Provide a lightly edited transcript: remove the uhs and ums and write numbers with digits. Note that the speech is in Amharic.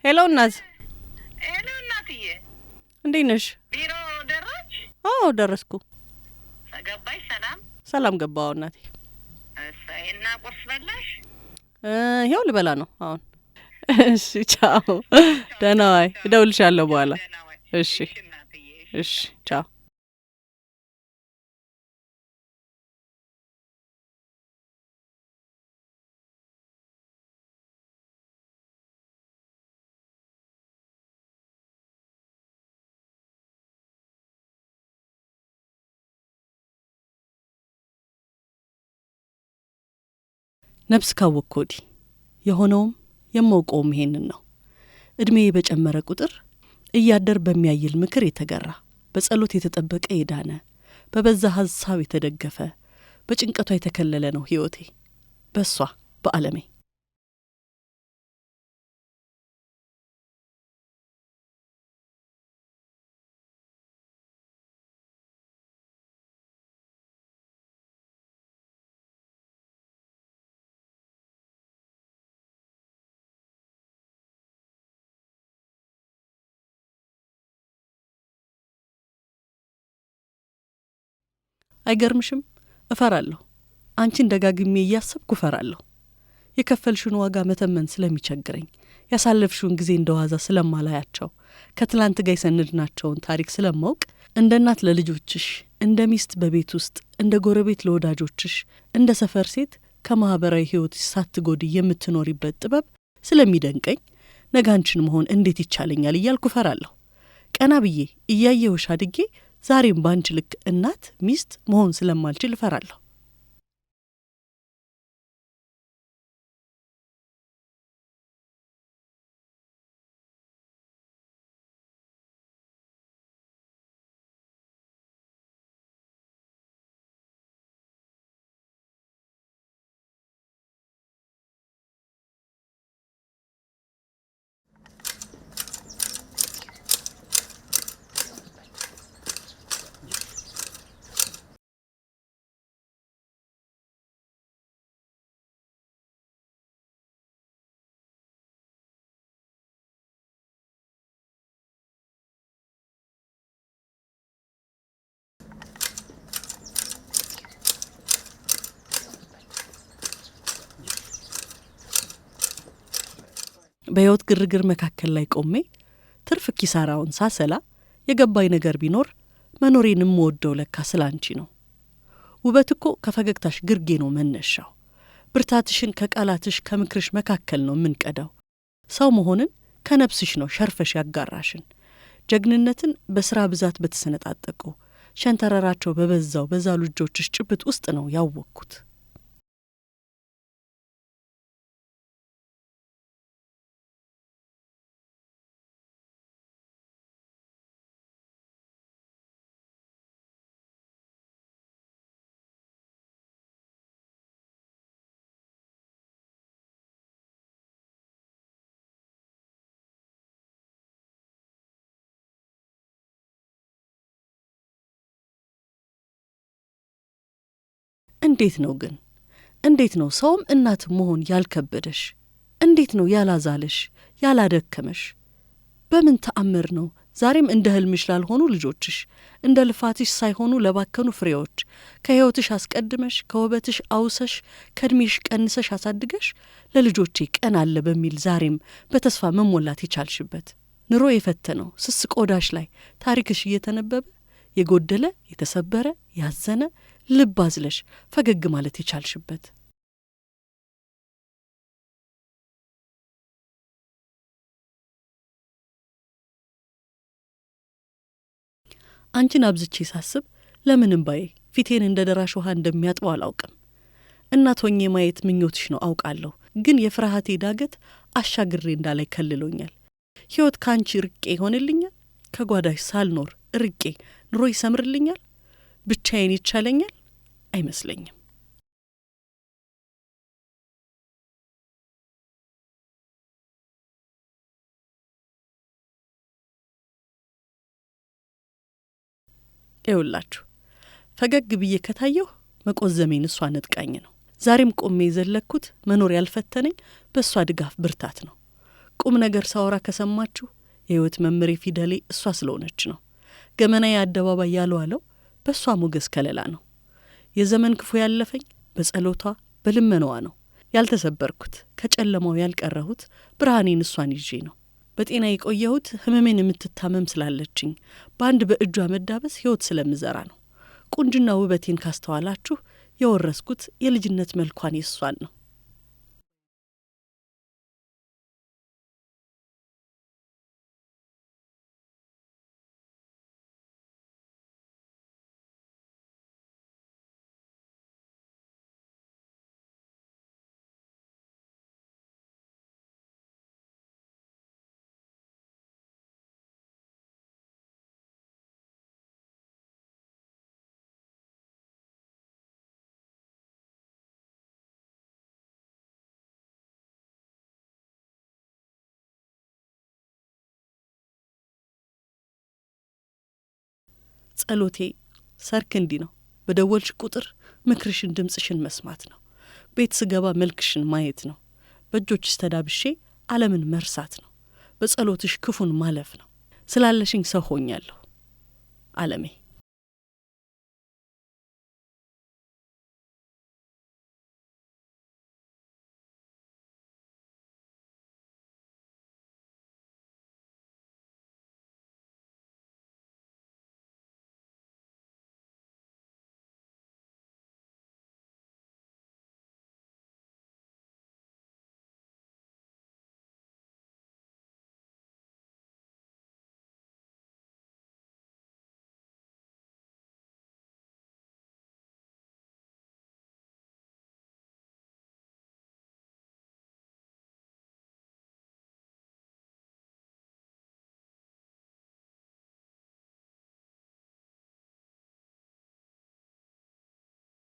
ሄሎ እናት። ሄሎ እናትዬ፣ እንዴት ነሽ? ቢሮ ደረስሽ? አዎ ደረስኩ። ገባሽ? ሰላም ገባሁ እናቴ። እሰይ። እና ቁርስ በላሽ? ይኸው ልበላ ነው አሁን። እሺ ቻው። ደህና ዋይ። እደውልልሻለሁ በኋላ። እሺ እሺ ቻው። ነፍስ ካወቅኩ ወዲህ የሆነውም የማውቀውም ይሄንን ነው። እድሜ በጨመረ ቁጥር እያደር በሚያይል ምክር የተገራ በጸሎት የተጠበቀ የዳነ በበዛ ሀሳብ የተደገፈ በጭንቀቷ የተከለለ ነው ህይወቴ በሷ በአለሜ። አይገርምሽም? እፈራለሁ። አንቺን ደጋግሜ እያሰብኩ እፈራለሁ። የከፈልሽውን ዋጋ መተመን ስለሚቸግረኝ፣ ያሳለፍሽውን ጊዜ እንደዋዛ ስለማላያቸው፣ ከትላንት ጋር የሰነድናቸውን ታሪክ ስለማውቅ፣ እንደ እናት ለልጆችሽ፣ እንደ ሚስት በቤት ውስጥ፣ እንደ ጎረቤት ለወዳጆችሽ፣ እንደ ሰፈር ሴት ከማህበራዊ ህይወትሽ ሳትጎዲ የምትኖሪበት ጥበብ ስለሚደንቀኝ ነገ አንቺን መሆን እንዴት ይቻለኛል እያልኩ እፈራለሁ። ቀና ብዬ እያየሁሽ አድጌ ዛሬም ባንቺ ልክ እናት ሚስት መሆን ስለማልችል እፈራለሁ። በህይወት ግርግር መካከል ላይ ቆሜ ትርፍ ኪሳራውን ሳሰላ የገባኝ ነገር ቢኖር መኖሬንም ወደው ለካ ስላንቺ ነው። ውበት እኮ ከፈገግታሽ ግርጌ ነው መነሻው። ብርታትሽን ከቃላትሽ ከምክርሽ መካከል ነው የምንቀዳው። ሰው መሆንን ከነፍስሽ ነው ሸርፈሽ ያጋራሽን። ጀግንነትን በስራ ብዛት በተሰነጣጠቁ ሸንተረራቸው በበዛው በዛ ልጆችሽ ጭብጥ ውስጥ ነው ያወቅኩት። እንዴት ነው ግን? እንዴት ነው ሰውም እናት መሆን ያልከበደሽ? እንዴት ነው ያላዛለሽ ያላደከመሽ? በምን ተአምር ነው ዛሬም እንደ ህልምሽ ላልሆኑ ልጆችሽ፣ እንደ ልፋትሽ ሳይሆኑ ለባከኑ ፍሬዎች ከህይወትሽ አስቀድመሽ ከውበትሽ አውሰሽ ከእድሜሽ ቀንሰሽ አሳድገሽ ለልጆቼ ቀን አለ በሚል ዛሬም በተስፋ መሞላት የቻልሽበት? ኑሮ የፈተነው ስስ ቆዳሽ ላይ ታሪክሽ እየተነበበ የጎደለ የተሰበረ ያዘነ ልብ አዝለሽ ፈገግ ማለት የቻልሽበት? አንቺን አብዝቼ ሳስብ ለምን እምባዬ ፊቴን እንደ ደራሽ ውሃ እንደሚያጥበው አላውቅም። እናት ሆኜ ማየት ምኞትሽ ነው አውቃለሁ፣ ግን የፍርሃቴ ዳገት አሻግሬ እንዳላይ ከልሎኛል። ህይወት ካንቺ ርቄ ይሆንልኛል? ከጓዳሽ ሳልኖር ርቄ ኑሮ ይሰምርልኛል? ብቻዬን ይቻለኛል? አይመስለኝም። ይውላችሁ ፈገግ ብዬ ከታየሁ መቆዘሜን እሷ ነጥቃኝ ነው። ዛሬም ቆሜ የዘለኩት መኖር ያልፈተነኝ በእሷ ድጋፍ ብርታት ነው። ቁም ነገር ሳወራ ከሰማችሁ የሕይወት መምሬ ፊደሌ እሷ ስለሆነች ነው። ገመናዬ አደባባይ ያልዋለው በእሷ ሞገስ ከለላ ነው። የዘመን ክፉ ያለፈኝ በጸሎቷ በልመናዋ ነው። ያልተሰበርኩት ከጨለማው ያልቀረሁት ብርሃኔን እሷን ይዤ ነው። በጤና የቆየሁት ህመሜን የምትታመም ስላለችኝ በአንድ በእጇ መዳበስ ሕይወት ስለምዘራ ነው። ቁንጅና ውበቴን ካስተዋላችሁ የወረስኩት የልጅነት መልኳን የሷን ነው። ጸሎቴ ሰርክ እንዲህ ነው። በደወልሽ ቁጥር ምክርሽን ድምጽሽን መስማት ነው። ቤት ስገባ መልክሽን ማየት ነው። በእጆችሽ ተዳብሼ ዓለምን መርሳት ነው። በጸሎትሽ ክፉን ማለፍ ነው። ስላለሽኝ ሰው ሆኛለሁ ዓለሜ።